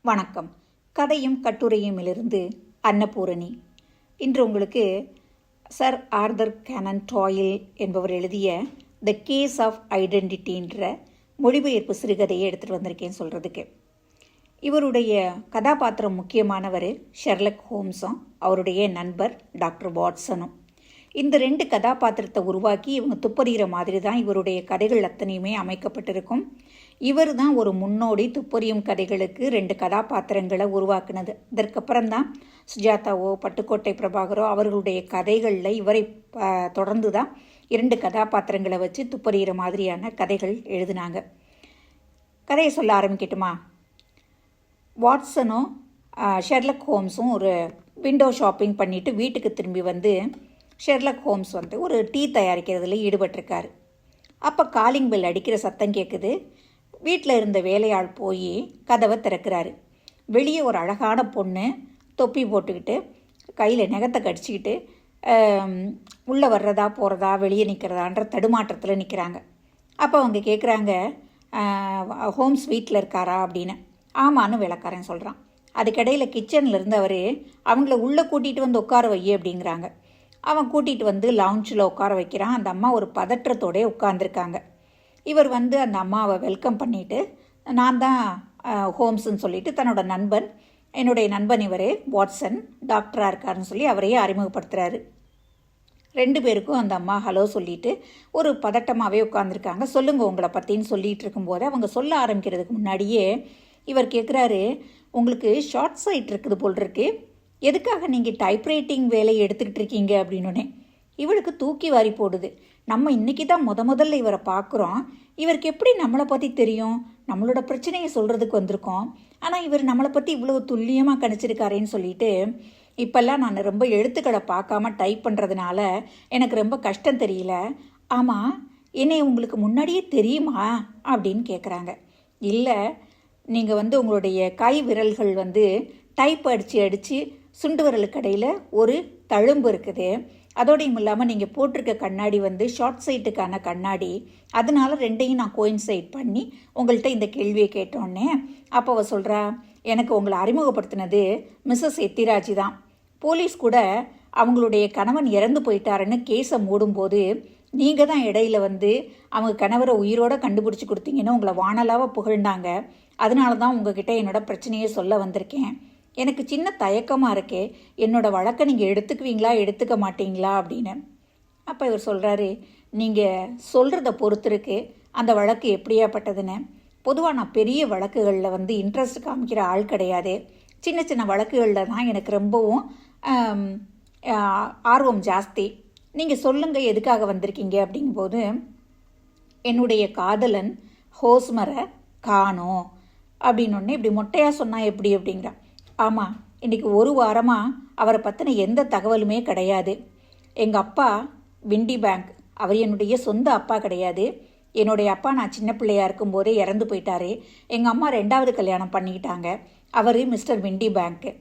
வணக்கம். கதையும் கட்டுரையுமிலிருந்து அன்னபூரணி. இன்று உங்களுக்கு சர் ஆர்தர் கேனன் டாயில் என்பவர் எழுதிய த கேஸ் ஆஃப் ஐடென்டிட்டின்ற மொழிபெயர்ப்பு சிறுகதையை எடுத்துகிட்டு வந்திருக்கேன் சொல்கிறதுக்கு. இவருடைய கதாபாத்திரம் முக்கியமானவர் ஷெர்லக் ஹோம்ஸும் அவருடைய நண்பர் டாக்டர் வாட்சனும். இந்த ரெண்டு கதாபாத்திரத்தை உருவாக்கி இவங்க துப்பறிகிற மாதிரி தான் இவருடைய கதைகள் அத்தனையுமே அமைக்கப்பட்டிருக்கும். இவர் தான் ஒரு முன்னோடி துப்பறியும் கதைகளுக்கு ரெண்டு கதாபாத்திரங்களை உருவாக்குனது. இதற்கப்புறம் தான் சுஜாதாவோ பட்டுக்கோட்டை பிரபாகரோ அவர்களுடைய கதைகளில் இவரை தொடர்ந்து தான் இரண்டு கதாபாத்திரங்களை வச்சு துப்பறிகிற மாதிரியான கதைகள் எழுதினாங்க. கதையை சொல்ல ஆரம்பிக்கட்டுமா? வாட்சனும் ஷெர்லக் ஹோம்ஸும் ஒரு விண்டோ ஷாப்பிங் பண்ணிவிட்டு வீட்டுக்கு திரும்பி வந்து ஷெர்லக் ஹோம்ஸ் வந்து ஒரு டீ தயாரிக்கிறதுல ஈடுபட்டிருக்காரு. அப்போ காலிங் பெல் அடிக்கிற சத்தம் கேட்குது. வீட்டில் இருந்த வேலையாள் போய் கதவை திறக்கிறாரு. வெளியே ஒரு அழகான பொண்ணு தொப்பி போட்டுக்கிட்டு கையில் நகத்தை கடிச்சிக்கிட்டு உள்ளே வர்றதா போகிறதா வெளியே நிற்கிறதான்ற தடுமாற்றத்தில் நிற்கிறாங்க. அப்போ அவங்க கேட்குறாங்க, ஹோம்ஸ் வீட்டில் இருக்காரா அப்படின்னு. ஆமான்னு வேலைக்காரன் சொல்கிறான். அதுக்கிடையில் கிச்சனில் இருந்தவர் அவங்கள உள்ளே கூட்டிகிட்டு வந்து உட்கார வை அப்படிங்கிறாங்க. அவன் கூட்டிகிட்டு வந்து லவுஞ்சில் உட்கார வைக்கிறான். அந்த அம்மா ஒரு பதற்றத்தோடே உட்காந்துருக்காங்க. இவர் வந்து அந்த அம்மாவை வெல்கம் பண்ணிவிட்டு, நான் தான் ஹோம்ஸ்ன்னு சொல்லிவிட்டு தன்னோட நண்பன், என்னுடைய நண்பன் இவர் வாட்சன் டாக்டராக இருக்காருன்னு சொல்லி அவரையே அறிமுகப்படுத்துகிறாரு. ரெண்டு பேருக்கும் அந்த அம்மா ஹலோ சொல்லிவிட்டு ஒரு பதட்டமாகவே உட்காந்துருக்காங்க. சொல்லுங்கள் உங்களை பற்றின்னு சொல்லிகிட்டு இருக்கும்போது அவங்க சொல்ல ஆரம்பிக்கிறதுக்கு முன்னாடியே இவர் கேட்குறாரு, உங்களுக்கு ஷார்ட் சைட் இருக்குது போல் இருக்கு, எதுக்காக நீங்கள் டைப்ரைட்டிங் வேலையை எடுத்துக்கிட்டு இருக்கீங்க அப்படின்னோடனே இவளுக்கு தூக்கி வாரி போடுது. நம்ம இன்றைக்கி தான் முதல்ல இவரை பார்க்குறோம், இவருக்கு எப்படி நம்மளை பற்றி தெரியும்? நம்மளோட பிரச்சனையை சொல்கிறதுக்கு வந்திருக்கோம், ஆனால் இவர் நம்மளை பற்றி இவ்வளோ துல்லியமாக கணிச்சிருக்காரேன்னு சொல்லிட்டு, இப்போல்லாம் நான் ரொம்ப எழுத்துக்களை பார்க்காம டைப் பண்ணுறதுனால எனக்கு ரொம்ப கஷ்டம் தெரியல. ஆமாம், என்னை உங்களுக்கு முன்னாடியே தெரியுமா அப்படின்னு கேட்குறாங்க. இல்லை, நீங்கள் வந்து உங்களுடைய கை விரல்கள் வந்து டைப் அடித்து சுண்டு விரலுக்கு இடையில் ஒரு தழும்பு இருக்குது, அதோடையும் இல்லாமல் நீங்கள் போட்டிருக்க கண்ணாடி வந்து ஷார்ட் சைட்டுக்கான கண்ணாடி, அதனால ரெண்டையும் நான் கோயின்சைட் பண்ணி உங்கள்கிட்ட இந்த கேள்வியை கேட்டோன்னே அப்போ அவள் சொல்கிறா, எனக்கு உங்களை அறிமுகப்படுத்தினது மிஸ்ஸஸ் எத்திராஜி தான். போலீஸ் கூட அவங்களுடைய கணவன் இறந்து போயிட்டாருன்னு கேஸை மூடும்போது நீங்கள் தான் இடையில வந்து அவங்க கணவரை உயிரோடு கண்டுபிடிச்சி கொடுத்தீங்கன்னு உங்களை வானலாக புகழ்ந்தாங்க. அதனால தான் உங்ககிட்ட என்னோட பிரச்சனையை சொல்ல வந்திருக்கேன். எனக்கு சின்ன தயக்கமாக இருக்கே, என்னோடய வழக்கை நீங்கள் எடுத்துக்குவீங்களா எடுத்துக்க மாட்டீங்களா அப்படின்னு. அப்போ இவர் சொல்கிறாரு, நீங்கள் சொல்கிறத பொறுத்து இருக்கு அந்த வழக்கு எப்படியாப்பட்டதுன்னு. பொதுவாக நான் பெரிய வழக்குகளில் வந்து இன்ட்ரெஸ்ட் காமிக்கிற ஆள் கிடையாது. சின்ன சின்ன வழக்குகளில் தான் எனக்கு ரொம்பவும் ஆர்வம் ஜாஸ்தி. நீங்கள் சொல்லுங்கள் எதுக்காக வந்திருக்கீங்க அப்படிங்கும்போது, என்னுடைய காதலன் ஹோஸ்மரை காணோம் அப்படின்னொன்னே இப்படி மொட்டையாக சொன்னால் எப்படி அப்படிங்கிறான். ஆமாம், இன்றைக்கி ஒரு வாரமாக அவரை பற்றின எந்த தகவலுமே கிடையாது. எங்கள் அப்பா விண்டி பேங்க், அவர் என்னுடைய சொந்த அப்பா கிடையாது. என்னுடைய அப்பா நான் சின்ன பிள்ளையாக இருக்கும்போதே இறந்து போயிட்டாரு. எங்கள் அம்மா 2வது கல்யாணம் பண்ணிக்கிட்டாங்க. அவர் மிஸ்டர் விண்டி பேங்க்கு.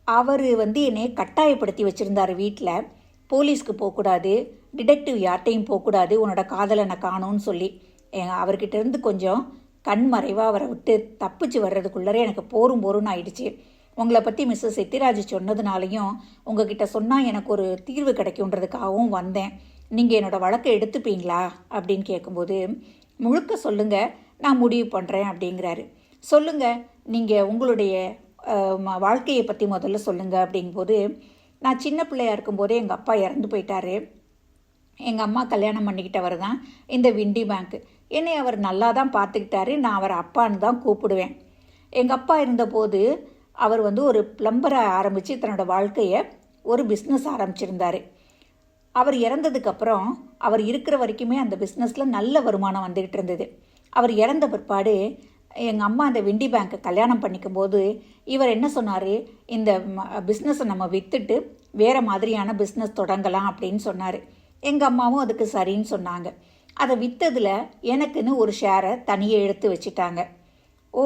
அவர் வந்து என்னை கட்டாயப்படுத்தி வச்சுருந்தார் வீட்டில். போலீஸ்க்கு போகக்கூடாது, டிடெக்டிவ் யார்ட்டையும் போகக்கூடாது, உன்னோட காதலனை காணோன்னு சொல்லி. அவர்கிட்டேருந்து கொஞ்சம் கண்மறைவாக அவரை விட்டு தப்பிச்சு வர்றதுக்குள்ளே எனக்கு போரும் ஆயிடுச்சு. உங்களை பற்றி மிஸ்ஸஸ் எத்திராஜ் சொன்னதுனாலையும் உங்ககிட்ட சொன்னால் எனக்கு ஒரு தீர்வு கிடைக்குன்றதுக்காகவும் வந்தேன். நீங்கள் என்னோடய வழக்கை எடுத்துப்பீங்களா அப்படின்னு கேட்கும்போது, முழுக்க சொல்லுங்கள், நான் முடிவு பண்ணுறேன் அப்படிங்கிறாரு. சொல்லுங்கள், நீங்கள் உங்களுடைய வாழ்க்கையை பற்றி முதல்ல சொல்லுங்கள் அப்படிங்கும்போது, நான் சின்ன பிள்ளையாக இருக்கும்போதே எங்கள் அப்பா இறந்து போயிட்டாரு. எங்கள் அம்மா கல்யாணம் பண்ணிக்கிட்டவர் தான் இந்த விண்டி பேங்க்கு. என்னை அவர் நல்லா தான் பார்த்துக்கிட்டாரு. நான் அவரை அப்பான்னு தான் கூப்பிடுவேன். எங்கள் அப்பா இருந்தபோது அவர் வந்து ஒரு பிளம்பரை ஆரம்பித்து தன்னோட வாழ்க்கையை ஒரு பிஸ்னஸ் ஆரம்பிச்சிருந்தார். அவர் இறந்ததுக்கப்புறம் அவர் இருக்கிற வரைக்குமே அந்த பிஸ்னஸில் நல்ல வருமானம் வந்துக்கிட்டு இருந்தது. அவர் இறந்த பிற்பாடு எங்கள் அம்மா அந்த விண்டி பேங்க்கை கல்யாணம் பண்ணிக்கும்போது இவர் என்ன சொன்னார், இந்த பிஸ்னஸை நம்ம விற்றுட்டு வேறு மாதிரியான பிஸ்னஸ் தொடங்கலாம் அப்படின்னு சொன்னார். எங்கள் அம்மாவும் அதுக்கு சரின்னு சொன்னாங்க. அதை விற்றதில் எனக்குன்னு ஒரு ஷேரை தனியே எடுத்து வச்சுட்டாங்க. ஓ,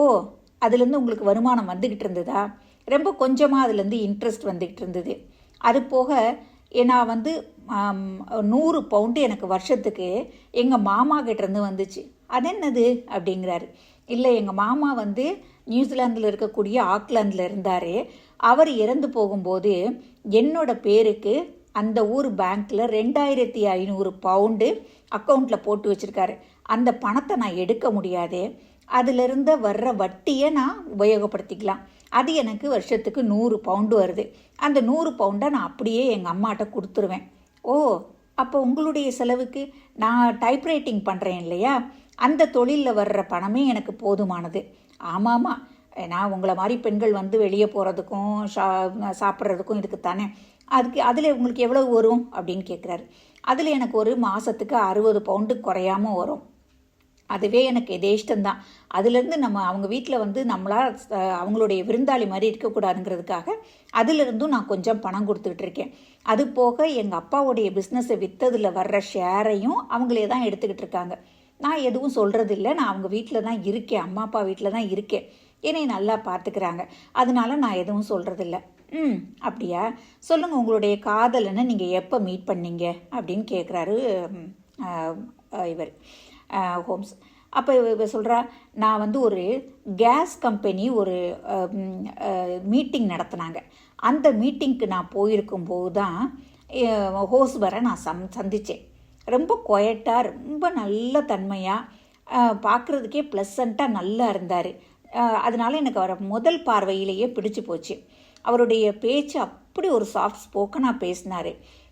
அதுலேருந்து உங்களுக்கு வருமானம் வந்துக்கிட்டு இருந்ததா? ரொம்ப கொஞ்சமாக அதுலேருந்து இன்ட்ரெஸ்ட் வந்துக்கிட்டு இருந்தது. அது போக நான் வந்து 100 பவுண்டு எனக்கு வருஷத்துக்கு எங்கள் மாமா கிட்டேருந்து வந்துச்சு. அது என்னது அப்படிங்கிறாரு. இல்லை, எங்கள் மாமா வந்து நியூசிலாந்தில் இருக்கக்கூடிய ஆக்லாந்தில் இருந்தார். அவர் இறந்து போகும்போது என்னோட பேருக்கு அந்த ஊர் பேங்க்கில் 2500 பவுண்டு அக்கௌண்ட்டில் போட்டு வச்சுருக்காரு. அந்த பணத்தை நான் எடுக்க முடியாது. அதிலிருந்து வர்ற வட்டியை நான் உபயோகப்படுத்திக்கலாம். அது எனக்கு வருஷத்துக்கு 100 பவுண்டு வருது. அந்த 100 பவுண்டை நான் அப்படியே எங்கள் அம்மாட்ட கொடுத்துருவேன். ஓ, அப்போ உங்களுடைய செலவுக்கு நான் டைப்ரைட்டிங் பண்ணுறேன் இல்லையா, அந்த தொழிலில் வர்ற பணமே எனக்கு போதுமானது. ஆமாம்மா, நான் உங்களை மாதிரி பெண்கள் வந்து வெளியே போகிறதுக்கும் சாப்பிட்றதுக்கும் இதுக்கு தானே, அதில் உங்களுக்கு எவ்வளோ வரும் அப்படின்னு கேட்குறாரு. அதில் எனக்கு ஒரு மாதத்துக்கு 60 பவுண்டு குறையாமல் வரும். அதுவே எனக்கு எதேஷ்டம்தான். அதுலேருந்து நம்ம அவங்க வீட்டில் வந்து நம்மளா அவங்களுடைய விருந்தாளி மாதிரி இருக்கக்கூடாதுங்கிறதுக்காக அதிலிருந்தும் நான் கொஞ்சம் பணம் கொடுத்துக்கிட்டு இருக்கேன். அது போக எங்கள் அப்பாவுடைய பிஸ்னஸை விற்றதில் வர்ற ஷேரையும் அவங்களே தான் எடுத்துக்கிட்டு இருக்காங்க. நான் எதுவும் சொல்கிறதில்ல. நான் அவங்க வீட்டில் தான் இருக்கேன், அம்மா அப்பா வீட்டில் தான் இருக்கேன். என்னை நல்லா பார்த்துக்கிறாங்க. அதனால நான் எதுவும் சொல்கிறதில்ல. அப்படியா, சொல்லுங்கள், உங்களுடைய காதலனை நீங்கள் எப்போ மீட் பண்ணீங்க அப்படின்னு கேட்குறாரு இவர் ஹோம்ஸ். அப்போ இவர் சொல்கிறா, நான் வந்து ஒரு கேஸ் கம்பெனி ஒரு மீட்டிங் நடத்தினாங்க. அந்த மீட்டிங்க்கு நான் போயிருக்கும்போது தான் ஹோஸ்பரை நான் சந்தித்தேன். ரொம்ப குவைட்டாக, ரொம்ப நல்ல தன்மையாக, பார்க்குறதுக்கே ப்ளசண்ட்டாக நல்லா இருந்தார். அதனால எனக்கு அவரை முதல் பார்வையிலேயே பிடிச்சி போச்சு. அவருடைய பேச்சு அப்படி ஒரு சாஃப்ட் ஸ்போக்கனாக பேசினார்.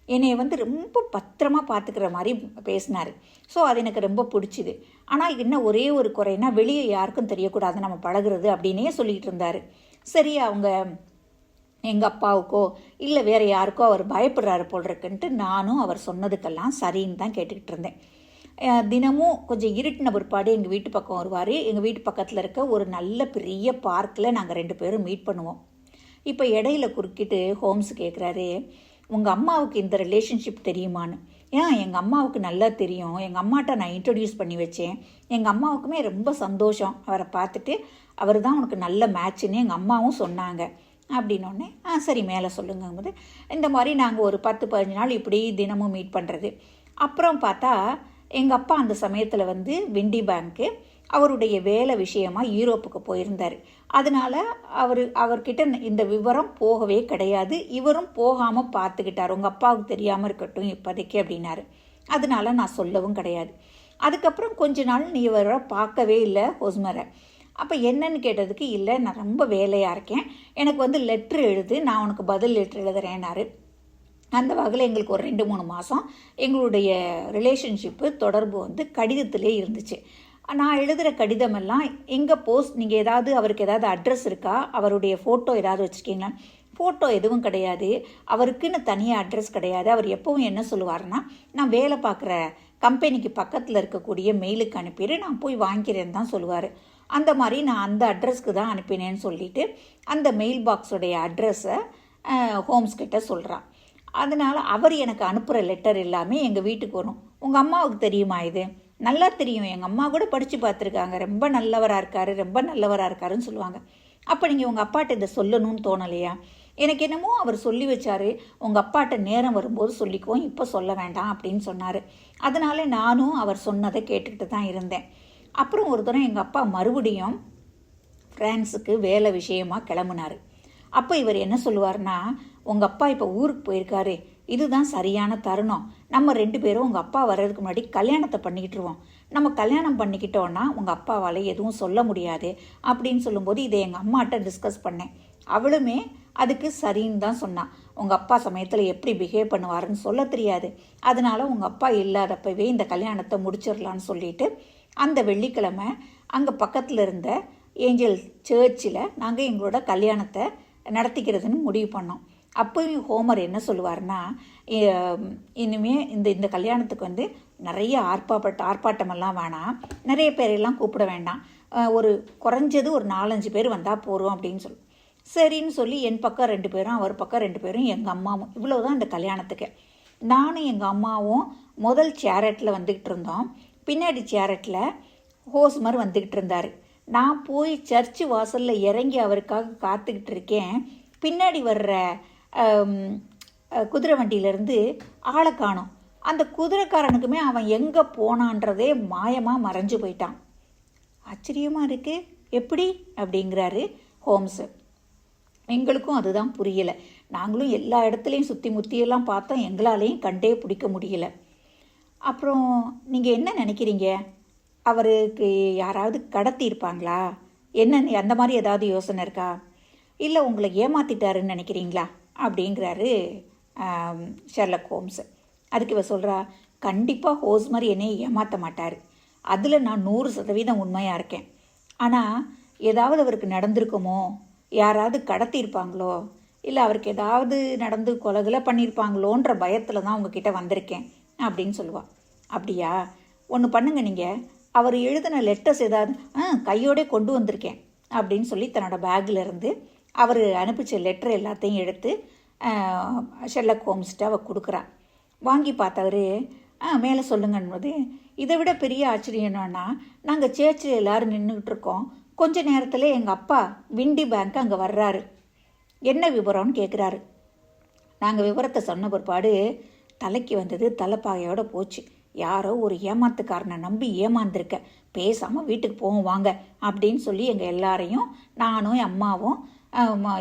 என்னை வந்து ரொம்ப பத்திரமா பார்த்துக்கிற மாதிரி பேசினார். ஸோ அது எனக்கு ரொம்ப பிடிச்சிது. ஆனால் என்ன ஒரே ஒரு குறைனா, வெளியே யாருக்கும் தெரியக்கூடாது நம்ம பழகுறது அப்படின்னே சொல்லிகிட்டு இருந்தார். சரி, அவங்க எங்கள் அப்பாவுக்கோ இல்லை வேறு யாருக்கோ அவர் பயப்படுறாரு போல் இருக்குன்ட்டு நானும் அவர் சொன்னதுக்கெல்லாம் சரின்னு தான் கேட்டுக்கிட்டு இருந்தேன். தினமும் கொஞ்சம் இருட்டின பிற்பாடு எங்கள் வீட்டு பக்கம் வருவார். எங்கள் வீட்டு பக்கத்தில் இருக்க ஒரு நல்ல பெரிய பார்க்கில் நாங்கள் 2 பேரும் மீட் பண்ணுவோம். இப்போ இடையில குறுக்கிட்டு ஹோம்ஸ் கேட்குறாரு, உங்கள் அம்மாவுக்கு இந்த ரிலேஷன்ஷிப் தெரியுமான்னு. ஏன், எங்கள் அம்மாவுக்கு நல்லா தெரியும். எங்கள் அம்மாட்ட நான் இன்ட்ரடியூஸ் பண்ணி வச்சேன். எங்கள் அம்மாவுக்குமே ரொம்ப சந்தோஷம் அவரை பார்த்துட்டு. அவர் தான் உனக்கு நல்ல மேட்ச்சுன்னு எங்கள் அம்மாவும் சொன்னாங்க அப்படின்னோடனே, சரி மேலே சொல்லுங்கும்போது, இந்த மாதிரி நாங்கள் ஒரு 10-15 நாள் இப்படி தினமும் மீட் பண்ணுறது. அப்புறம் பார்த்தா எங்கள் அப்பா அந்த சமயத்தில் வந்து விண்டி பேங்க்கு அவருடைய வேலை விஷயமாக யூரோப்புக்கு போயிருந்தார். அதனால் அவர்கிட்ட இந்த விவரம் போகவே கிடையாது. இவரும் போகாமல் பார்த்துக்கிட்டார். உங்கள் அப்பாவுக்கு தெரியாமல் இருக்கட்டும் இப்போதைக்கு அப்படின்னாரு. அதனால நான் சொல்லவும் கிடையாது. அதுக்கப்புறம் கொஞ்ச நாள் நீ இவரை பார்க்கவே இல்லை ஹோஸ்மரை. அப்போ என்னன்னு கேட்டதுக்கு, இல்லை நான் ரொம்ப வேலையாக இருக்கேன், எனக்கு வந்து லெட்ரு எழுது, நான் உனக்கு பதில் லெட்ரு எழுதுறேன்னாரு. அந்த வகையில் எங்களுக்கு ஒரு 2-3 மாதம் எங்களுடைய ரிலேஷன்ஷிப்பு தொடர்பு வந்து கடிதத்திலே இருந்துச்சு. நான் எழுதுகிற கடிதமெல்லாம் எங்கே போஸ்ட், நீங்கள் ஏதாவது அவருக்கு ஏதாவது அட்ரஸ் இருக்கா, அவருடைய ஃபோட்டோ ஏதாவது வச்சுருக்கீங்களா? ஃபோட்டோ எதுவும் கிடையாது. அவருக்குன்னு தனியாக அட்ரஸ் கிடையாது. அவர் எப்பவும் என்ன சொல்லுவார்னா, நான் வேலை பார்க்குற கம்பெனிக்கு பக்கத்தில் இருக்கக்கூடிய மெயிலுக்கு அனுப்பிடு, நான் போய் வாங்கிக்கிறேன்னு தான் சொல்லுவார். அந்த மாதிரி நான் அந்த அட்ரஸ்க்கு தான் அனுப்பினேன்னு சொல்லிவிட்டு அந்த மெயில் பாக்ஸுடைய அட்ரஸை ஹோம்ஸ் கிட்ட சொல்கிறான். அதனால் அவர் எனக்கு அனுப்புகிற லெட்டர் எல்லாமே எங்கள் வீட்டுக்கு வரும். உங்கள் அம்மாவுக்கு தெரியுமா இது? நல்லா தெரியும், எங்கள் அம்மா கூட படித்து பார்த்துருக்காங்க, ரொம்ப நல்லவராக இருக்காரு, ரொம்ப நல்லவராக இருக்காருன்னு சொல்லுவாங்க. அப்போ நீங்கள் உங்கள் அப்பாட்ட இதை சொல்லணும்னு தோணலையா? எனக்கு என்னமோ அவர் சொல்லி வச்சாரு, உங்கள் அப்பாட்ட நேரம் வரும்போது சொல்லிக்குவோம், இப்போ சொல்ல வேண்டாம் அப்படின்னு சொன்னார். அதனால நானும் அவர் சொன்னதை கேட்டுக்கிட்டு தான் இருந்தேன். அப்புறம் ஒரு தடவை எங்கள் அப்பா மறுபடியும் ஃப்ரான்ஸுக்கு வேலை விஷயமாக கிளம்புனார். அப்போ இவர் என்ன சொல்லுவார்னா, உங்கள் அப்பா இப்போ ஊருக்கு போயிருக்காரு, இதுதான் சரியான தருணம், நம்ம 2 பேரும் உங்கள் அப்பா வர்றதுக்கு முன்னாடி கல்யாணத்தை பண்ணிக்கிட்டுருவோம். நம்ம கல்யாணம் பண்ணிக்கிட்டோன்னா உங்கள் அப்பாவால் எதுவும் சொல்ல முடியாது அப்படின்னு சொல்லும்போது இதை எங்கள் அம்மாட்ட டிஸ்கஸ் பண்ணேன். அவளுமே அதுக்கு சரின்னு தான் சொன்னான். உங்கள் அப்பா சமயத்தில் எப்படி பிஹேவ் பண்ணுவாருன்னு சொல்ல தெரியாது, அதனால் உங்கள் அப்பா இல்லாதப்பவே இந்த கல்யாணத்தை முடிச்சிடலான்னு சொல்லிட்டு அந்த வெள்ளிக்கிழமை அங்கே பக்கத்தில் இருந்த ஏஞ்சல் சர்ச்சில் நாங்கள் எங்களோட கல்யாணத்தை நடத்திக்கிறதுன்னு முடிவு பண்ணோம். அப்போயும் ஹோமர் என்ன சொல்லுவார்னா, இனிமேல் இந்த கல்யாணத்துக்கு வந்து நிறைய ஆர்ப்பாட்டமெல்லாம் வேணாம், நிறைய பேரெல்லாம் கூப்பிட வேண்டாம், ஒரு குறைஞ்சது ஒரு 4-5 பேர் வந்தால் போகிறோம் அப்படின்னு சொல்லி சரின்னு சொல்லி என் பக்கம் 2 பேரும், அவர் பக்கம் 2 பேரும், எங்கள் அம்மாவும், இவ்வளோதான் இந்த கல்யாணத்துக்கு. நானும் எங்கள் அம்மாவும் முதல் சேரட்டில் வந்துக்கிட்டு இருந்தோம். பின்னாடி சேரட்டில் ஹோஸ்மர் வந்துக்கிட்டு இருந்தார். நான் போய் சர்ச்சு வாசலில் இறங்கி அவருக்காக காத்துக்கிட்டு இருக்கேன். பின்னாடி வர்ற குதிரை வண்டியிலேருந்து ஆளை காணோம். அந்த குதிரைக்காரனுக்குமே அவன் எங்கே போனான்றதே மாயமாக மறைஞ்சு போயிட்டான். ஆச்சரியமாக இருக்குது, எப்படி அப்படிங்கிறாரு ஹோம்ஸு. எங்களுக்கும் அதுதான் புரியலை. நாங்களும் எல்லா இடத்துலையும் சுற்றி முற்றியெல்லாம் பார்த்தோம், எங்களாலேயும் கண்டே பிடிக்க முடியல. அப்புறம் நீங்கள் என்ன நினைக்கிறீங்க? அவருக்கு யாராவது கடத்தியிருப்பாங்களா? என்ன அந்த மாதிரி ஏதாவது யோசனை இருக்கா? இல்லை உங்களை ஏமாற்றிட்டாருன்னு நினைக்கிறீங்களா அப்படிங்கிறாரு ஷெர்லக் ஹோம்ஸு. அதுக்கு இவ சொல்கிறா, கண்டிப்பாக ஹோஸ்மர் என்னை ஏமாற்ற மாட்டார், அதில் நான் 100% உண்மையாக இருக்கேன். ஆனால் ஏதாவது அவருக்கு நடந்திருக்குமோ, யாராவது கடத்தியிருப்பாங்களோ, இல்லை அவருக்கு ஏதாவது நடந்து கொலைகளை பண்ணியிருப்பாங்களோன்ற பயத்தில் தான் உங்ககிட்ட வந்திருக்கேன் அப்படின்னு சொல்லுவாள். அப்படியா? ஒன்று பண்ணுங்க, நீங்கள் அவர் எழுதின லெட்டர்ஸ் ஏதாவது கையோடே கொண்டு வந்திருக்கேன் அப்படின்னு சொல்லி தன்னோட பேக்கில் இருந்து அவர் அனுப்பிச்ச லெட்டர் எல்லாத்தையும் எடுத்து ஷெர்லக் ஹோம்ஸ்கிட்ட அவள் கொடுக்குறான். வாங்கி பார்த்தவர் மேலே சொல்லுங்கன்னுவது. இதை விட பெரிய ஆச்சரியம் என்னன்னா, நாங்கள் சேர்ச்சில் எல்லோரும் நின்றுக்கிட்டு இருக்கோம். கொஞ்ச நேரத்தில் எங்கள் அப்பா விண்டி பேங்க் அங்கே வர்றாரு. என்ன விவரம்னு கேட்குறாரு. நாங்கள் விவரத்தை சொன்ன பிற்பாடு தலைக்கு வந்தது தலைப்பாகையோடு போச்சு. யாரோ ஒரு ஏமாத்துக்காரனை நம்பி ஏமாந்துருக்க, பேசாமல் வீட்டுக்கு போவோம் வாங்க அப்படின்னு சொல்லி எங்கள் எல்லாரையும், நானும் என் அம்மாவும்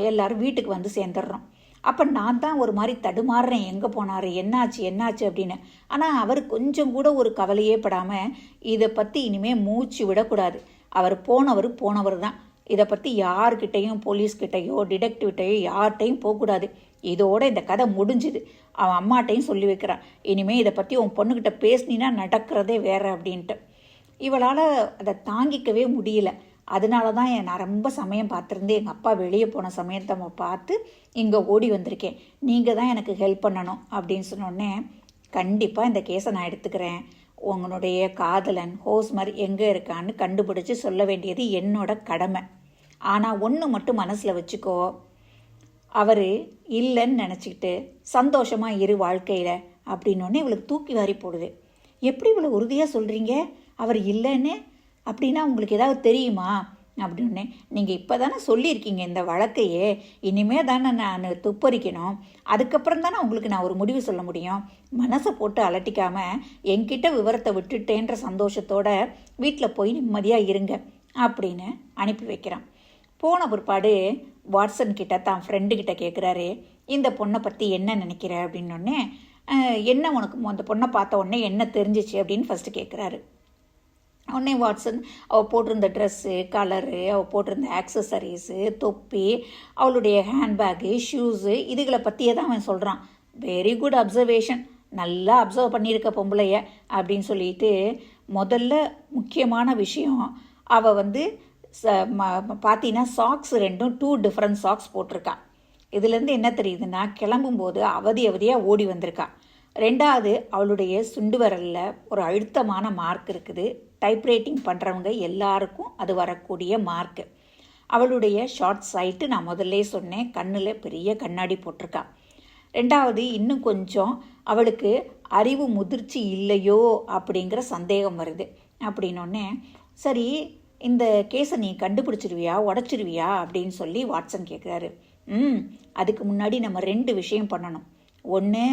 எல்லோரும் வீட்டுக்கு வந்து சேர்ந்துடுறோம். அப்போ நான் தான் ஒரு மாதிரி தடுமாறுறேன், எங்கே போனார், என்னாச்சு அப்படின்னு. ஆனால் அவர் கொஞ்சம் கூட ஒரு கவலையே படாமல், இதை பற்றி இனிமேல் மூச்சு விடக்கூடாது, அவர் போனவர் தான், இதை பற்றி யார்கிட்டையும் போலீஸ்கிட்டையோ டிடெக்டிவ்கிட்டையோ யார்கிட்டையும் போகக்கூடாது, இதோட இந்த கதை முடிஞ்சுது, அவன் அம்மாட்டையும் சொல்லி வைக்கிறான், இனிமேல் இதை பற்றி உன் பொண்ணுக்கிட்ட பேசினா நடக்கிறதே வேறு அப்படின்ட்டு. இவளால் அதை தாங்கிக்கவே முடியல. அதனால தான் நான் ரொம்ப சமயம் பார்த்துருந்து எங்கள் அப்பா வெளியே போன சமயத்தை பார்த்து இங்கே ஓடி வந்திருக்கேன், நீங்கள் தான் எனக்கு ஹெல்ப் பண்ணணும் அப்படின்னு சொன்னோடனே, கண்டிப்பாக இந்த கேஸை நான் எடுத்துக்கிறேன், உங்களுடைய காதலன் ஹோஸ்மர் எங்கே இருக்கான்னு கண்டுபிடிச்சி சொல்ல வேண்டியது என்னோட கடமை. ஆனால் ஒன்று மட்டும் மனசில் வச்சுக்கோ, அவர் இல்லைன்னு நினச்சிக்கிட்டு சந்தோஷமாக இரு வாழ்க்கையில் அப்படின்னோடனே இவளுக்கு தூக்கி வாரி போடுது. எப்படி இவ்வளோ உறுதியாக சொல்கிறீங்க, அவர் இல்லைன்னு? அப்படின்னா உங்களுக்கு ஏதாவது தெரியுமா அப்படின்னே. நீங்கள் இப்போ தானே சொல்லியிருக்கீங்க இந்த வழக்கையே, இனிமே தானே நான் துப்பறிக்கணும், அதுக்கப்புறம் தானே உங்களுக்கு நான் ஒரு முடிவு சொல்ல முடியும். மனசை போட்டு அலட்டிக்காமல் என்கிட்ட விவரத்தை விட்டுட்டேன்ற சந்தோஷத்தோட வீட்டில் போய் நிம்மதியாக இருங்க அப்படின்னு அனுப்பி வைக்கிறான். போன பிற்பாடு வாட்சன் கிட்ட தான் ஃப்ரெண்டுக்கிட்ட கேட்குறாரு, இந்த பொண்ணை பற்றி என்ன நினைக்கிற அப்படின்னோடனே, என்ன உனக்கு அந்த பொண்ணை பார்த்த உடனே என்ன தெரிஞ்சிச்சு அப்படின்னு ஃபஸ்ட்டு கேட்குறாரு. உடனே வாட்சன் அவள் போட்டிருந்த ட்ரெஸ்ஸு, கலரு, அவள் போட்டிருந்த ஆக்சசரிஸு, தொப்பி, அவளுடைய ஹேண்ட்பேக்கு, ஷூஸு, இதுகளை பற்றியே தான் அவன் சொல்கிறான். வெரி குட் அப்சர்வேஷன், நல்லா அப்சர்வ் பண்ணியிருக்க பொம்பளைய அப்படின்னு சொல்லிட்டு, முதல்ல முக்கியமான விஷயம், அவள் பார்த்தீங்கன்னா சாக்ஸ் ரெண்டும் 2 டிஃப்ரெண்ட் சாக்ஸ் போட்டிருக்கான். இதுலேருந்து என்ன தெரியுதுன்னா, கிளம்பும்போது அவதியாக ஓடி வந்திருக்கான். ரெண்டாவது, அவளுடைய சுண்டு விரலில் ஒரு அழுத்தமான மார்க் இருக்குது. டைப்ரைட்டிங் பண்ணுறவங்க எல்லாருக்கும் அது வரக்கூடிய மார்க்கு. அவளுடைய ஷார்ட் சைட்டு நான் முதல்ல சொன்னேன், கண்ணில் பெரிய கண்ணாடி போட்டிருக்கா. ரெண்டாவது, இன்னும் கொஞ்சம் அவளுக்கு அறிவு முதிர்ச்சி இல்லையோ அப்படிங்கிற சந்தேகம் வருது. அப்படின்னோடனே, சரி இந்த கேஸை நீ கண்டுபிடிச்சிருவியா, உடச்சிருவியா அப்படின்னு சொல்லி வாட்சன் கேட்குறாரு. அதுக்கு முன்னாடி நம்ம 2 விஷயம் பண்ணணும். ஒன்று,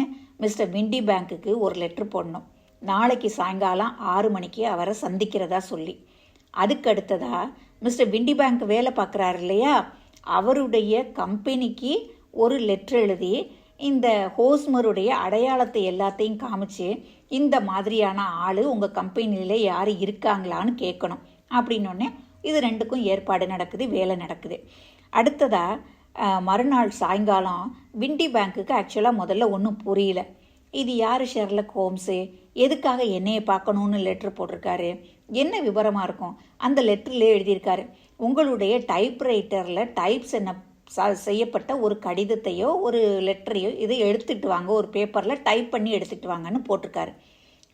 மிஸ்டர் விண்டி பேங்க்குக்கு ஒரு லெட்ரு போடணும், நாளைக்கு சாயங்காலம் 6 மணிக்கு அவரை சந்திக்கிறதா சொல்லி. அதுக்கு அடுத்ததாக மிஸ்டர் விண்டி பேங்க் வேலை பார்க்குறாரு இல்லையா, அவருடைய கம்பெனிக்கு ஒரு லெட்ரு எழுதி இந்த ஹோஸ்மருடைய அடையாளத்தை எல்லாத்தையும் காமிச்சு, இந்த மாதிரியான ஆள் உங்கள் கம்பெனியில் யார் இருக்காங்களான்னு கேட்கணும் அப்படின்னோடனே இது 2க்கும் ஏற்பாடு நடக்குது, வேலை நடக்குது. அடுத்ததாக மறுநாள் சாயங்காலம் விண்டி பேங்க்குக்கு ஆக்சுவலாக முதல்ல ஒன்றும் புரியல, இது யார் ஷெர்லக் ஹோம்ஸு, எதுக்காக என்னையை பார்க்கணுன்னு லெட்ரு போட்டிருக்காரு, என்ன விவரமாக இருக்கும். அந்த லெட்டர்லேயே எழுதியிருக்காரு, உங்களுடைய டைப்ரைட்டரில் டைப்ஸ் என்ன செய்யப்பட்ட ஒரு கடிதத்தையோ ஒரு லெட்டரையோ இதை எடுத்துகிட்டு வாங்க, ஒரு பேப்பரில் டைப் பண்ணி எடுத்துகிட்டு வாங்கன்னு போட்டிருக்காரு.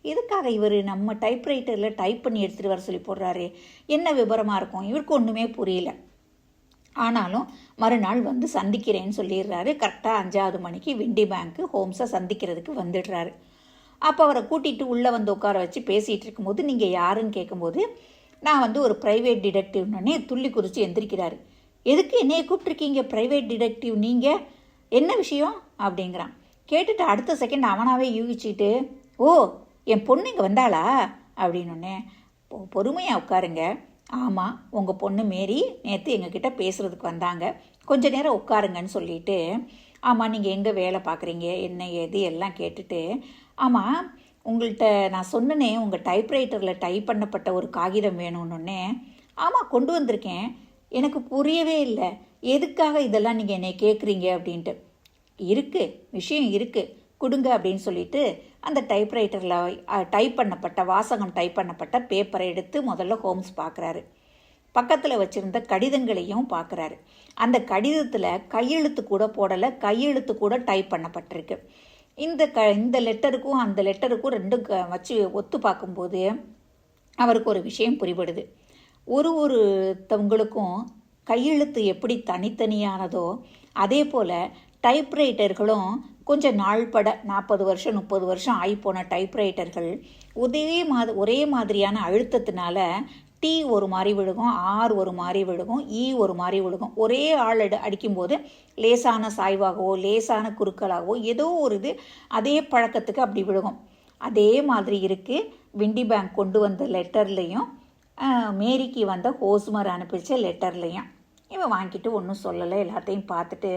எதுக்காக இவர் நம்ம டைப்ரைட்டரில் டைப் பண்ணி எடுத்துகிட்டு வர சொல்லி போடுறாரு, என்ன விவரமாக இருக்கும், இவருக்கு ஒன்றுமே புரியல. ஆனாலும் மறுநாள் சந்திக்கிறேன்னு சொல்லிடுறாரு. கரெக்டாக 5வது மணிக்கு விண்டி பேங்க்கு ஹோம்ஸை சந்திக்கிறதுக்கு வந்துடுறாரு. அப்போ அவரை கூட்டிகிட்டு உள்ளே உட்கார வச்சு பேசிகிட்டு இருக்கும்போது, நீங்கள் யாருன்னு கேட்கும்போது, நான் ஒரு ப்ரைவேட் டிடெக்டிவ்னே துள்ளி குறித்து எந்திரிக்கிறாரு. எதுக்கு என்னையை கூப்பிட்ருக்கீங்க ப்ரைவேட் டிடெக்டிவ், நீங்கள் என்ன விஷயம் அப்படிங்கிறான். கேட்டுட்டு அடுத்த செகண்ட் அவனாவே யூகிச்சிட்டு, ஓ என் பொண்ணு இங்கே வந்தாளா அப்படின்னொன்னே, பொறுமையாக உட்காருங்க, ஆமாம், உங்கள் பொண்ணு மேரி நேற்று எங்ககிட்ட பேசுகிறதுக்கு வந்தாங்க, கொஞ்ச நேரம் உட்காருங்கன்னு சொல்லிட்டு, ஆமாம் நீங்கள் எங்கே வேலை பார்க்குறீங்க என்ன ஏது எல்லாம் கேட்டுட்டு, ஆமாம் உங்கள்கிட்ட நான் சொன்னனே உங்கள் டைப்ரைட்டரில் டைப் பண்ணப்பட்ட ஒரு காகிதம் வேணும்னே, ஆமாம் கொண்டு வந்திருக்கேன், எனக்கு புரியவே இல்லை எதுக்காக இதெல்லாம் நீங்கள் என்னை கேட்குறீங்க அப்படின்ட்டு. இருக்குது விஷயம் இருக்குது கொடுங்க அப்படின்னு சொல்லிட்டு அந்த டைப்ரைட்டரில் டைப் பண்ணப்பட்ட வாசகம் டைப் பண்ணப்பட்ட பேப்பரை எடுத்து முதல்ல ஹோம்ஸ் பார்க்குறாரு. பக்கத்தில் வச்சுருந்த கடிதங்களையும் பார்க்குறாரு. அந்த கடிதத்தில் கையெழுத்து கூட போடலை, கையெழுத்து கூட டைப் பண்ணப்பட்டிருக்கு. இந்த லெட்டருக்கும் அந்த லெட்டருக்கும் ரெண்டும் வச்சு ஒத்து பார்க்கும்போது அவருக்கு ஒரு விஷயம் புரிபடுது. ஒருத்தவங்களுக்கும் கையெழுத்து எப்படி தனித்தனியானதோ அதே போல் டைப்ரைட்டர்களும் கொஞ்சம் நாள்பட 40 வருஷம் 30 வருஷம் ஆகிப்போன டைப்ரைட்டர்கள் ஒரே மாதிரியான அழுத்தத்தினால டி ஒரு மாதிரி விழுகும், ஆர் ஒரு மாதிரி விழுகும், இ ஒரு மாதிரி விழுகும். ஒரே ஆள் அடிக்கும்போது லேசான சாய்வாகவோ லேசான குறுக்கலாகவோ ஏதோ ஒரு இது அதே பழக்கத்துக்கு அப்படி விழுகும். அதே மாதிரி இருக்குது விண்டி பேங்க் கொண்டு வந்த லெட்டர்லேயும் மேரிக்கு வந்த ஹோஸ்மர் அனுப்பிச்ச லெட்டர்லேயும். இவன் வாங்கிட்டு ஒன்றும் சொல்லலை, எல்லாத்தையும் பார்த்துட்டு,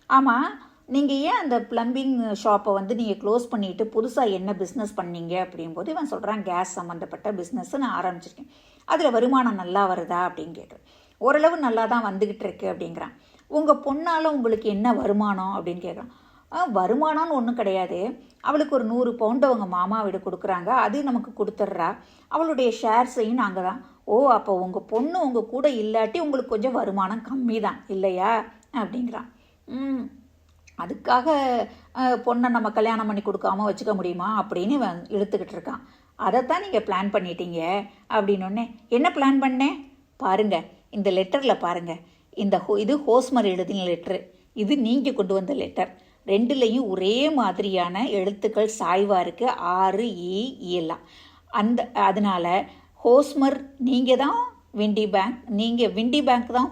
ஆமாம் நீங்கள் ஏன் அந்த ப்ளம்பிங் ஷாப்பை நீங்கள் க்ளோஸ் பண்ணிவிட்டு புதுசாக என்ன பிஸ்னஸ் பண்ணீங்க அப்படிங்கும்போது இவன் சொல்கிறான், கேஸ் சம்மந்தப்பட்ட பிஸ்னஸ் நான் ஆரம்பிச்சிருக்கேன், அதில் வருமானம் நல்லா வருதா அப்படின்னு கேட்குறேன். ஓரளவு நல்லா தான் வந்துக்கிட்டு இருக்கு அப்படிங்கிறான். உங்கள் பொண்ணால் உங்களுக்கு என்ன வருமானம் அப்படின்னு கேட்குறான். வருமானம்னு ஒன்றும் கிடையாது, அவளுக்கு ஒரு 100 பவுண்டு அவங்க மாமா வீடு கொடுக்குறாங்க, அது நமக்கு கொடுத்துட்றா, அவளுடைய ஷேர்ஸையும் நாங்கள் தான். ஓ, அப்போ உங்கள் பொண்ணு உங்கள் கூட இல்லாட்டி உங்களுக்கு கொஞ்சம் வருமானம் கம்மி தான் இல்லையா அப்படிங்கிறான். அதுக்காக பொண்ணை நம்ம கல்யாணம் பண்ணி கொடுக்காம வச்சுக்க முடியுமா அப்படின்னு இழுத்துக்கிட்டு இருக்கான். அதைத்தான் நீங்கள் பிளான் பண்ணிட்டீங்க அப்படின்னொடனே, என்ன பிளான் பண்ணேன் பாருங்கள், இந்த லெட்டரில் பாருங்கள், இது ஹோஸ்மர் எழுதின லெட்ரு, இது நீங்கள் கொண்டு வந்த லெட்டர், ரெண்டுலேயும் ஒரே மாதிரியான எழுத்துக்கள் சாய்வாக இருக்குது, ஆறு எல்லாம். அதனால் ஹோஸ்மர் நீங்கள் தான் விண்டி பேங்க், நீங்கள் விண்டி பேங்க் தான்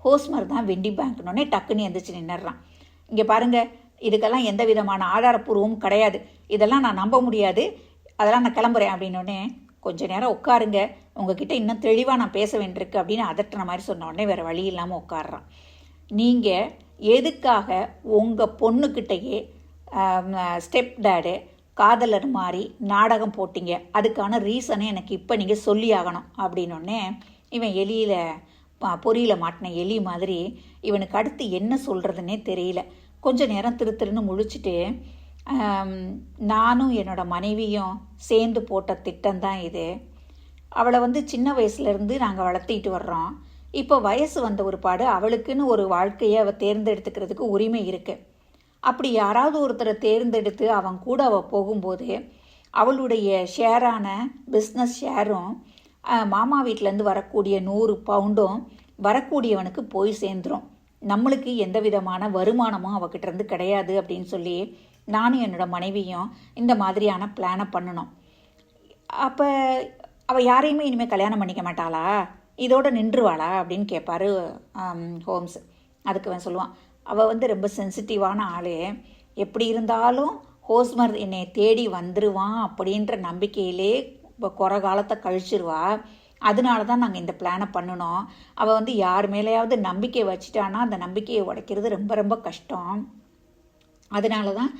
ஹோஸ்மர் தான் விண்டி பேங்க்னோடனே டக்குன்னு எந்திரிச்சு நின்னுறான். இங்கே பாருங்கள், இதுக்கெல்லாம் எந்த விதமான ஆதாரப்பூர்வமும் கிடையாது, இதெல்லாம் நான் நம்ப முடியாது, அதெல்லாம் நான் கிளம்புறேன் அப்படின்னோடனே, கொஞ்சம் நேரம் உட்காருங்க, உங்ககிட்ட இன்னும் தெளிவாக நான் பேச வேண்டியிருக்கு அப்படின்னு அதட்டுற மாதிரி சொன்னோடனே வேறு வழி இல்லாமல் உட்காடுறான். நீங்கள் எதுக்காக உங்கள் பொண்ணுக்கிட்டேயே ஸ்டெப் டேடு காதலர் மாதிரி நாடகம் போட்டிங்க, அதுக்கான ரீசனை எனக்கு இப்போ நீங்கள் சொல்லி ஆகணும் அப்படின்னோடனே இவன் பொரியில் மாட்டின எலி மாதிரி இவனுக்கு அடுத்து என்ன சொல்கிறதுனே தெரியல. கொஞ்சம் நேரம் திருன்னு முழிச்சிட்டு, நானும் என்னோட மனைவியும் சேர்ந்து போட்ட திட்டம்தான் இது, அவளை சின்ன வயசுலேருந்து நாங்கள் வளர்த்திட்டு வர்றோம், இப்போ வயசு வந்த ஒரு பாடு அவளுக்குன்னு ஒரு வாழ்க்கையை அவள் தேர்ந்தெடுத்துக்கிறதுக்கு உரிமை இருக்குது. அப்படி யாராவது ஒருத்தரை தேர்ந்தெடுத்து அவன் கூட அவள் போகும்போது அவளுடைய ஷேரான பிஸ்னஸ் ஷேரும் மாமா வீட்டிலேருந்து வரக்கூடிய 100 பவுண்டும் வரக்கூடியவனுக்கு போய் சேர்ந்துடும், நம்மளுக்கு எந்த விதமான வருமானமும் அவகிட்டேருந்து கிடையாது அப்படின்னு சொல்லி நானும் என்னோட மனைவியும் இந்த மாதிரியான பிளானை பண்ணணும். அப்போ அவள் யாரையுமே இனிமேல் கல்யாணம் பண்ணிக்க மாட்டாளா, இதோட நின்றுவாளா அப்படின்னு கேட்பாரு ஹோம்ஸ். அதுக்கு அவன் சொல்லுவான், அவள் ரொம்ப சென்சிட்டிவான ஆள், எப்படி இருந்தாலும் ஹோஸ்மர் என்னை தேடி வந்துடுவான் அப்படின்ற நம்பிக்கையிலே இப்போ குறை காலத்தை கழிச்சிருவா, அதனால தான் நாங்கள் இந்த பிளானை பண்ணினோம். அவள் யார் மேலேயாவது நம்பிக்கை வச்சிட்டான்னா அந்த நம்பிக்கையை உடைக்கிறது ரொம்ப ரொம்ப கஷ்டம், அதனால தான்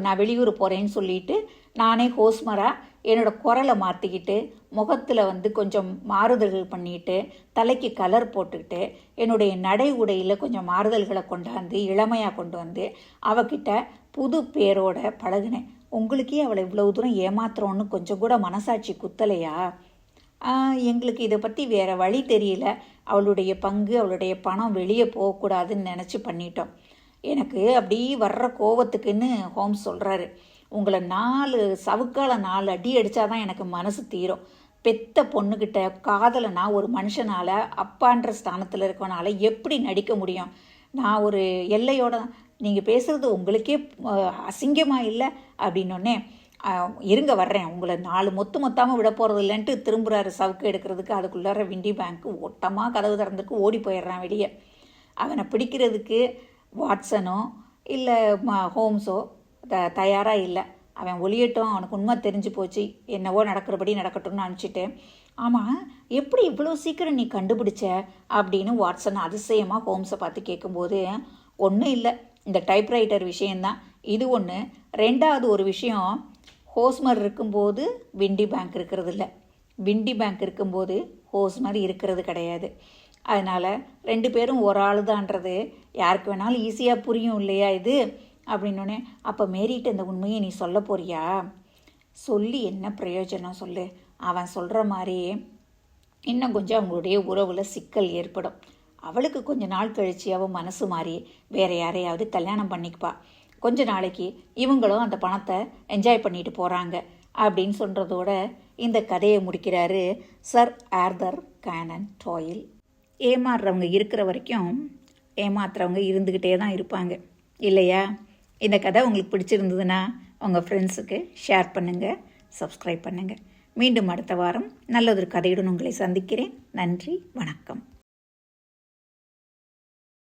நான் வெளியூர் போகிறேன்னு சொல்லிட்டு நானே ஹோஸ்மராக என்னோடய குரலை மாற்றிக்கிட்டு முகத்தில் கொஞ்சம் மாறுதல்கள் பண்ணிட்டு தலைக்கு கலர் போட்டுக்கிட்டு என்னுடைய நடை உடையில் கொஞ்சம் மாறுதல்களை கொண்டாந்து இளமையாக கொண்டு வந்து அவகிட்ட புது பேரோட பழகினேன். உங்களுக்கே அவளை இவ்வளவு தூரம் ஏமாத்துறோன்னு கொஞ்சம் கூட மனசாட்சி குத்தலையா? எங்களுக்கு இதை பற்றி வேறு வழி தெரியல, அவளுடைய பங்கு அவளுடைய பணம் வெளியே போகக்கூடாதுன்னு நினச்சி பண்ணிட்டோம். எனக்கு அப்படி வர்ற கோவத்துக்குன்னு ஹோம்ஸ் சொல்கிறாரு, உங்களை 4 அடி அடித்தாதான் எனக்கு மனசு தீரும். பெத்த பொண்ணுக்கிட்ட காதலை நான் ஒரு மனுஷனால் அப்பான்ற ஸ்தானத்தில் இருக்கனால எப்படி நடிக்க முடியும்? நான் ஒரு எல்லையோட நீங்கள் பேசுகிறது உங்களுக்கே அசிங்கமாக இல்லை அப்படின்னோடனே, இருங்க வர்றேன், உங்களை 4 மொத்தாமல் விட போகிறது இல்லைன்ட்டு திரும்புகிறாரு சவுக்கு எடுக்கிறதுக்கு. அதுக்குள்ளார விண்டி பேங்க்கு ஒட்டமாக கதவு திறந்துக்கு ஓடி போயிடுறான் வெளியே. அவனை பிடிக்கிறதுக்கு வாட்சனோ இல்லை ஹோம்ஸோ தயாராக இல்லை. அவன் ஒளியட்டும், அவனுக்கு உண்மை தெரிஞ்சு போச்சு, என்னவோ நடக்கிறபடி நடக்கட்டும்னு நினச்சிட்டு ஆமாம், எப்படி இவ்வளோ சீக்கிரம் நீ கண்டுபிடிச்ச அப்படின்னு வாட்சன் அதிசயமாக ஹோம்ஸை பார்த்து கேட்கும்போது, ஒன்றும் இல்லை, இந்த டைப்ரைட்டர் விஷயந்தான் இது ஒன்று. ரெண்டாவது ஒரு விஷயம், ஹோஸ்மர் இருக்கும்போது விண்டி பேங்க் இருக்கிறது இல்லை, விண்டி பேங்க் இருக்கும்போது ஹோஸ்மர் இருக்கிறது கிடையாது. அதனால் 2 பேரும் ஒரு ஆள் தான்றது யாருக்கு வேணாலும் ஈஸியாக புரியும் இல்லையா இது அப்படின்னோடனே, அப்போ மேரிட்ட இந்த உண்மையை நீ சொல்ல போறியா? சொல்லி என்ன பிரயோஜனம் சொல்லு. அவன் சொல்கிற மாதிரி இன்னும் கொஞ்சம் அவங்களுடைய உறவில் சிக்கல் ஏற்படும். அவளுக்கு கொஞ்ச நாள் கழித்து அவள் மனசு மாறி வேறு யாரையாவது கல்யாணம் பண்ணிக்குப்பா. கொஞ்ச நாளைக்கு இவங்களும் அந்த பணத்தை என்ஜாய் பண்ணிட்டு போகிறாங்க அப்படின்னு சொல்கிறதோட இந்த கதையை முடிக்கிறாரு சர் ஆர்தர் கானன் டாயில். ஏமாறுறவங்க இருக்கிற வரைக்கும் ஏமாத்துறவங்க இருந்துக்கிட்டே தான் இருப்பாங்க இல்லையா? இந்த கதை உங்களுக்கு பிடிச்சிருந்ததுன்னா உங்கள் ஃப்ரெண்ட்ஸுக்கு ஷேர் பண்ணுங்கள், சப்ஸ்கிரைப் பண்ணுங்கள். மீண்டும் அடுத்த வாரம் நல்லதொரு கதையுடன் உங்களை சந்திக்கிறேன். நன்றி, வணக்கம்.